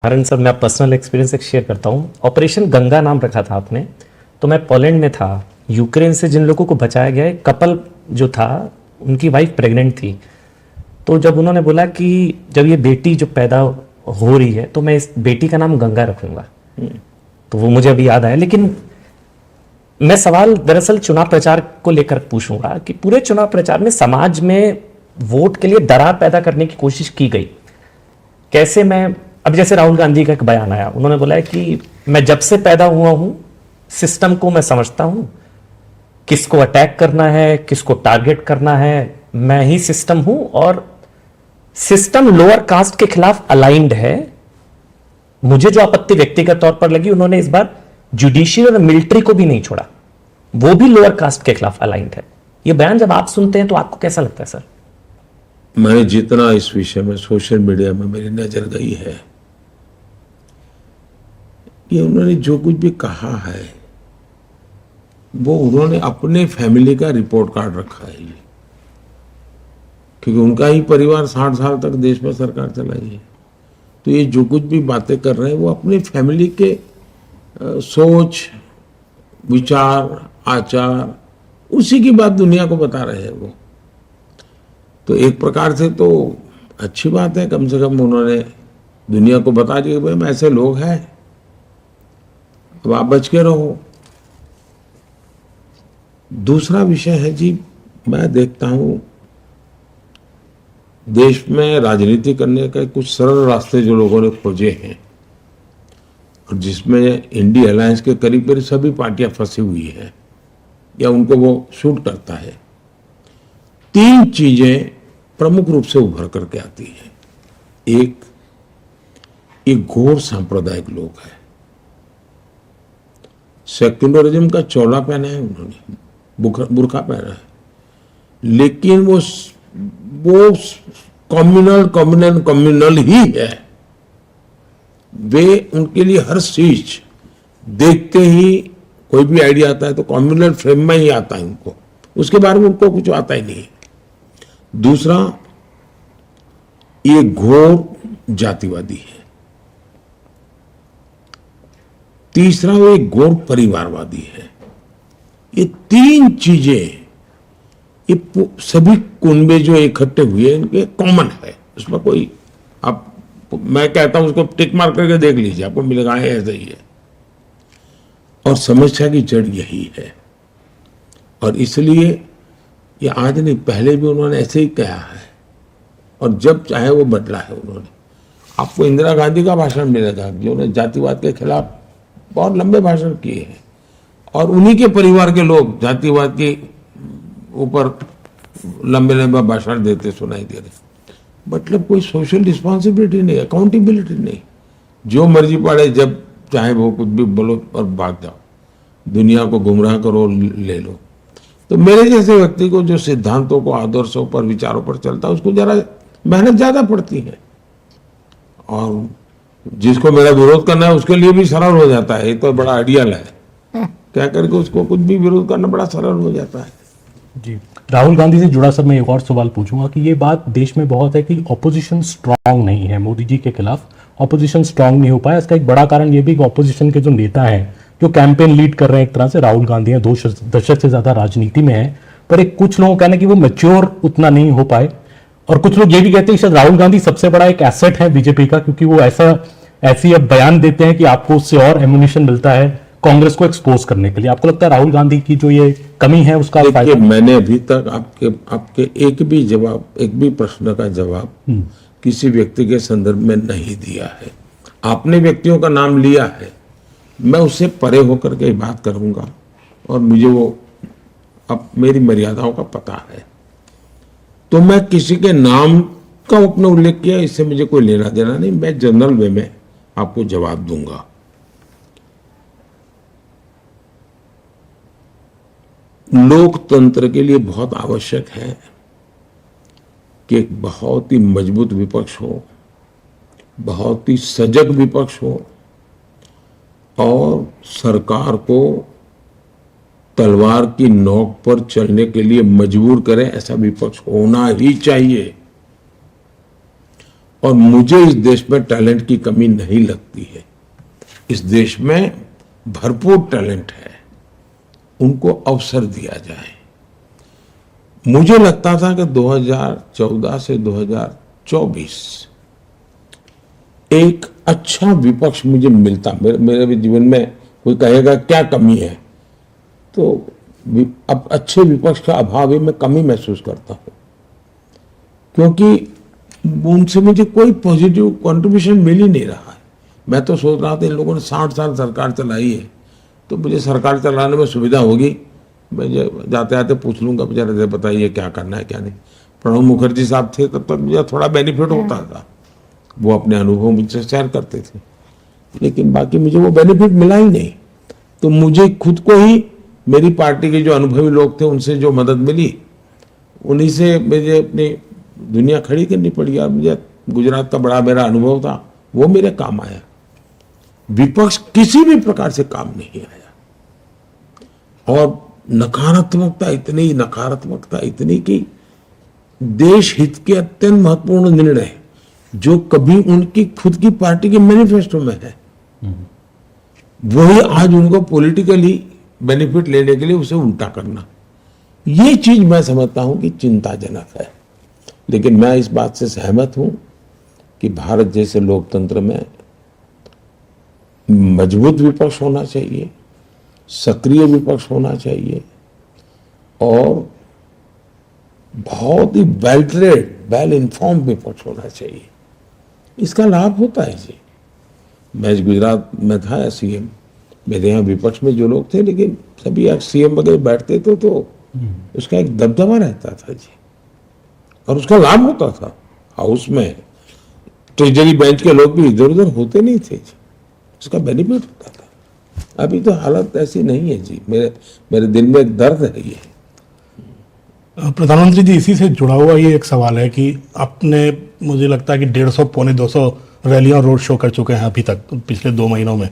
हरन सर, मैं personal experience एक शेयर करता हूँ। ऑपरेशन गंगा नाम रखा था आपने, तो मैं पोलैंड में था। यूक्रेन से जिन लोगों को बचाया गया है, कपल जो था उनकी वाइफ प्रेग्नेंट थी। तो जब उन्होंने बोला कि जब ये बेटी जो पैदा हो रही है तो मैं इस बेटी का नाम गंगा रखूंगा, तो वो मुझे अभी याद आया। लेकिन मैं सवाल दरअसल चुनाव प्रचार को लेकर पूछूंगा कि पूरे चुनाव प्रचार में समाज में वोट के लिए दरार पैदा करने की कोशिश की गई। कैसे? मैं अब जैसे राहुल गांधी का एक बयान आया, उन्होंने बोला है कि मैं जब से पैदा हुआ हूं सिस्टम को मैं समझता हूं, किसको अटैक करना है, किसको टारगेट करना है, मैं ही सिस्टम हूं और सिस्टम लोअर कास्ट के खिलाफ अलाइंड है। मुझे जो आपत्ति व्यक्तिगत तौर पर लगी, उन्होंने इस बार जुडिशियल और मिलिट्री को भी नहीं छोड़ा, वो भी लोअर कास्ट के खिलाफ अलाइंड है। ये बयान जब आप सुनते हैं तो आपको कैसा लगता है सर? मैंने जितना इस विषय में सोशल मीडिया में मेरी नजर गई है, ये उन्होंने जो कुछ भी कहा है वो उन्होंने अपने फैमिली का रिपोर्ट कार्ड रखा है, क्योंकि उनका ही परिवार 60 साल तक देश में सरकार चलाई है। तो ये जो कुछ भी बातें कर रहे हैं वो अपने फैमिली के सोच, विचार, आचार, उसी की बात दुनिया को बता रहे हैं वो। तो एक प्रकार से तो अच्छी बात है, कम से कम उन्होंने दुनिया को बता दिया कि भाई ऐसे लोग हैं, अब आप बच के रहो। दूसरा विषय है जी, मैं देखता हूं देश में राजनीति करने का कुछ सरल रास्ते जो लोगों ने खोजे हैं, और जिसमें इंडिया अलायंस के करीब करीब सभी पार्टियां फंसी हुई है या उनको वो सूट करता है। 3 चीजें प्रमुख रूप से उभर करके आती है। एक घोर सांप्रदायिक लोग है, सेक्युलरिज्म का चौला पहना है उन्होंने, बुर्का पहना है, लेकिन वो कम्युनल ही है। वे उनके लिए हर चीज देखते ही कोई भी आइडिया आता है तो कम्युनल फ्रेम में ही आता है उनको, उसके बारे में उनको कुछ आता ही नहीं है। दूसरा, ये घोर जातिवादी है। तीसरा, वो एक घोर परिवारवादी है। ये 3 चीजें, ये सभी कुनबे जो इकट्ठे हुए इनके कॉमन है, उसमें कोई आप, मैं कहता हूं उसको टिक मार करके देख लीजिए, आपको मिलेगा ऐसा ही है। और समस्या की जड़ यही है, और इसलिए ये आज नहीं, पहले भी उन्होंने ऐसे ही कहा है, और जब चाहे वो बदला है उन्होंने। आपको इंदिरा गांधी का भाषण मिलेगा जिन्होंने जातिवाद के खिलाफ बहुत लंबे भाषण किए हैं, और उन्हीं के परिवार के लोग जातिवाद के ऊपर लंबे लंबे भाषण देते सुनाई दे रहे। मतलब कोई सोशल रिस्पॉन्सिबिलिटी नहीं, अकाउंटेबिलिटी नहीं, जो मर्जी पड़े जब चाहे वो कुछ भी बोलो और भाग जाओ, दुनिया को गुमराह करो, ले लो। तो मेरे जैसे व्यक्ति को जो सिद्धांतों को, आदर्शों पर, विचारों पर चलता है, उसको जरा मेहनत ज्यादा पड़ती है, और जिसको मेरा विरोध करना है उसके लिए भी सरल हो जाता है। ये तो बड़ा आइडियल है, क्या करके उसको कुछ भी विरोध करना बड़ा सरल हो जाता है। जी, राहुल गांधी से जुड़ा सर मैं एक और सवाल पूछूंगा कि ये बात देश में बहुत है कि ऑपोजिशन स्ट्रांग नहीं है, मोदी जी के खिलाफ ऑपोजिशन स्ट्रांग नहीं हो पाया। इसका एक बड़ा कारण ये भी कि ऑपोजिशन के जो नेता हैं, जो कैंपेन लीड कर रहे हैं, एक तरह से राहुल गांधी हैं, 2 दशक से ज्यादा राजनीति में है, पर एक कुछ लोगों का कहना है कि वो मैच्योर उतना नहीं हो पाए। और कुछ लोग ये भी कहते हैं कि शायद राहुल गांधी सबसे बड़ा एक एसेट है बीजेपी का, क्योंकि वो ऐसी अब बयान देते हैं कि आपको उससे और एम्युनिशन मिलता है कांग्रेस को एक्सपोज करने के लिए। आपको लगता है राहुल गांधी की जो ये कमी है उसका फायदा? मैंने अभी तक आपके एक भी प्रश्न का जवाब किसी व्यक्ति के संदर्भ में नहीं दिया है। आपने व्यक्तियों का नाम लिया है, मैं उससे परे होकर के बात करूंगा, और मुझे वो अब मेरी मर्यादाओं का पता है। तो मैं किसी के नाम का अपने उल्लेख किया, इससे मुझे कोई लेना देना नहीं। मैं जनरल वे में आपको जवाब दूंगा। लोकतंत्र के लिए बहुत आवश्यक है कि एक बहुत ही मजबूत विपक्ष हो, बहुत ही सजग विपक्ष हो, और सरकार को तलवार की नोक पर चलने के लिए मजबूर करे, ऐसा विपक्ष होना ही चाहिए। और मुझे इस देश में टैलेंट की कमी नहीं लगती है। इस देश में भरपूर टैलेंट है, उनको अवसर दिया जाए। मुझे लगता था कि 2014 से 2024 एक अच्छा विपक्ष मुझे मिलता। मेरे भी जीवन में कोई कहेगा क्या कमी है, तो अब अच्छे विपक्ष का अभाव ही मैं कमी महसूस करता हूं, क्योंकि उनसे मुझे कोई पॉजिटिव कंट्रीब्यूशन मिल ही नहीं रहा है। मैं तो सोच रहा था इन लोगों ने 60 साल सरकार चलाई है, तो मुझे सरकार चलाने में सुविधा होगी, मैं जाते आते पूछ लूंगा बेचारे से बताइए क्या करना है क्या नहीं। प्रणब मुखर्जी साहब थे तब तक मुझे थोड़ा बेनिफिट होता था, वो अपने अनुभव मुझसे शेयर करते थे, लेकिन बाकी मुझे वो बेनिफिट मिला ही नहीं। तो मुझे खुद को ही, मेरी पार्टी के जो अनुभवी लोग थे उनसे जो मदद मिली, उन्हीं से मुझे अपनी दुनिया खड़ी करनी पड़ी। और मुझे गुजरात का बड़ा मेरा अनुभव था, वो मेरे काम आया। विपक्ष किसी भी प्रकार से काम नहीं आया। और नकारात्मकता इतनी कि देश हित के अत्यंत महत्वपूर्ण निर्णय जो कभी उनकी खुद की पार्टी के मैनिफेस्टो में है, वही आज उनको पॉलिटिकली बेनिफिट लेने के लिए उसे उल्टा करना, ये चीज मैं समझता हूं कि चिंताजनक है। लेकिन मैं इस बात से सहमत हूं कि भारत जैसे लोकतंत्र में मजबूत विपक्ष होना चाहिए, सक्रिय विपक्ष होना चाहिए, और बहुत ही वेल ट्रेड, वेल इन्फॉर्म विपक्ष होना चाहिए। इसका लाभ होता है जी। मैं गुजरात में था सीएम, मेरे यहाँ विपक्ष में जो लोग थे, लेकिन सभी सीएम वगैरह बैठते थे तो उसका एक दबदबा रहता था जी, और उसका लाभ होता था। हाउस में ट्रेजरी बेंच के लोग भी इधर उधर होते नहीं थे जी, उसका बेनिफिट होता था। अभी तो हालत ऐसी नहीं है जी। मेरे दिल में एक दर्द है ये। प्रधानमंत्री जी, इसी से जुड़ा हुआ ये एक सवाल है कि आपने, मुझे लगता है कि 150 पौने 200 रैलियां रोड शो कर चुके हैं अभी तक पिछले 2 महीनों में,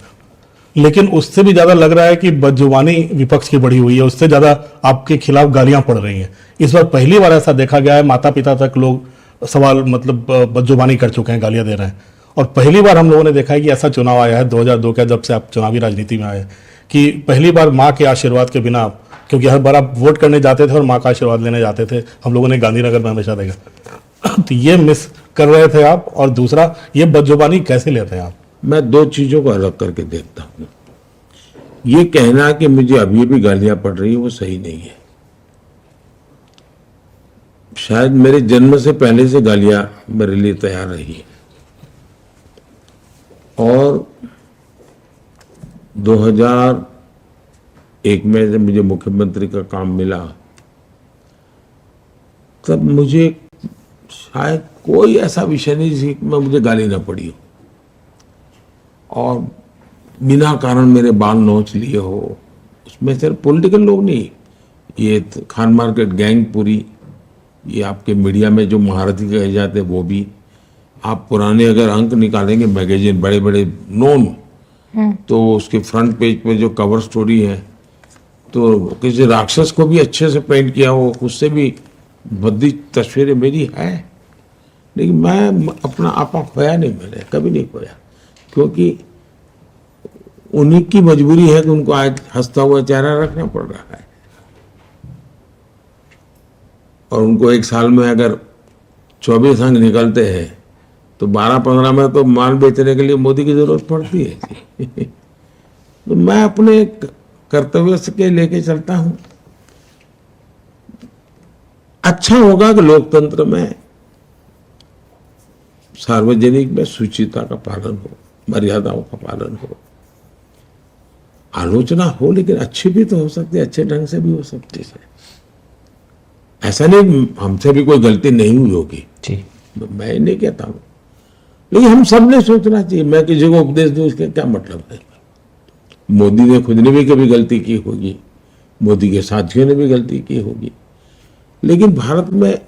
लेकिन उससे भी ज्यादा लग रहा है कि बदजुबानी विपक्ष की बढ़ी हुई है, उससे ज्यादा आपके खिलाफ गालियां पड़ रही हैं। इस बार पहली बार ऐसा देखा गया है, माता पिता तक लोग सवाल मतलब बदजुबानी कर चुके हैं, गालियां दे रहे हैं। और पहली बार हम लोगों ने देखा है कि ऐसा चुनाव आया है 2002 का, जब से आप चुनावी राजनीति में आए, कि पहली बार माँ के आशीर्वाद के बिना, क्योंकि हर बार आप वोट करने जाते थे और माँ का आशीर्वाद लेने जाते थे, हम लोगों ने गांधीनगर में हमेशा देखा। तो ये मिस कर रहे थे आप, और दूसरा ये बदजुबानी कैसे लेते हैं आप? मैं दो चीजों को अलग करके देखता हूँ। ये कहना कि मुझे अभी भी गालियां पड़ रही है वो सही नहीं है। शायद मेरे जन्म से पहले से गालियां मेरे लिए तैयार रही है, और 2001 में जब मुझे मुख्यमंत्री का काम मिला, तब मुझे शायद कोई ऐसा विषय नहीं जिसमें मुझे गाली ना पड़ी हो, और बिना कारण मेरे बाल नोच लिए हो। उसमें सिर्फ पॉलिटिकल लोग नहीं, ये खान मार्केट गैंग पूरी, ये आपके मीडिया में जो महारथी कहे जाते वो भी, आप पुराने अगर अंक निकालेंगे मैगजीन बड़े बड़े नोन, तो उसके फ्रंट पेज पे जो कवर स्टोरी है, तो किसी राक्षस को भी अच्छे से पेंट किया हो, उससे भी भद्दी तस्वीरें मेरी है। लेकिन मैं अपना आपा खोया नहीं, मैंने कभी नहीं खोया, क्योंकि उन्हीं की मजबूरी है कि उनको आज हंसता हुआ चेहरा रखना पड़ रहा है, और उनको एक साल में अगर 24 अंक निकलते हैं तो 12-15 में तो माल बेचने के लिए मोदी की जरूरत पड़ती है। तो मैं अपने कर्तव्य से लेके चलता हूं। अच्छा होगा कि लोकतंत्र में सार्वजनिक में शुचिता का पालन हो, मर्यादाओं का पालन हो, आलोचना हो, लेकिन अच्छी भी तो हो सकती है, अच्छे ढंग से भी हो सकती है। ऐसा नहीं हमसे भी कोई गलती नहीं हुई होगी जी, मैं नहीं कहता हूं, लेकिन हम सब ने सोचना चाहिए। मैं किसी को उपदेश दूं इसका क्या मतलब है? मोदी ने खुद ने भी कभी गलती की होगी, मोदी के साथियों ने भी गलती की होगी, लेकिन भारत में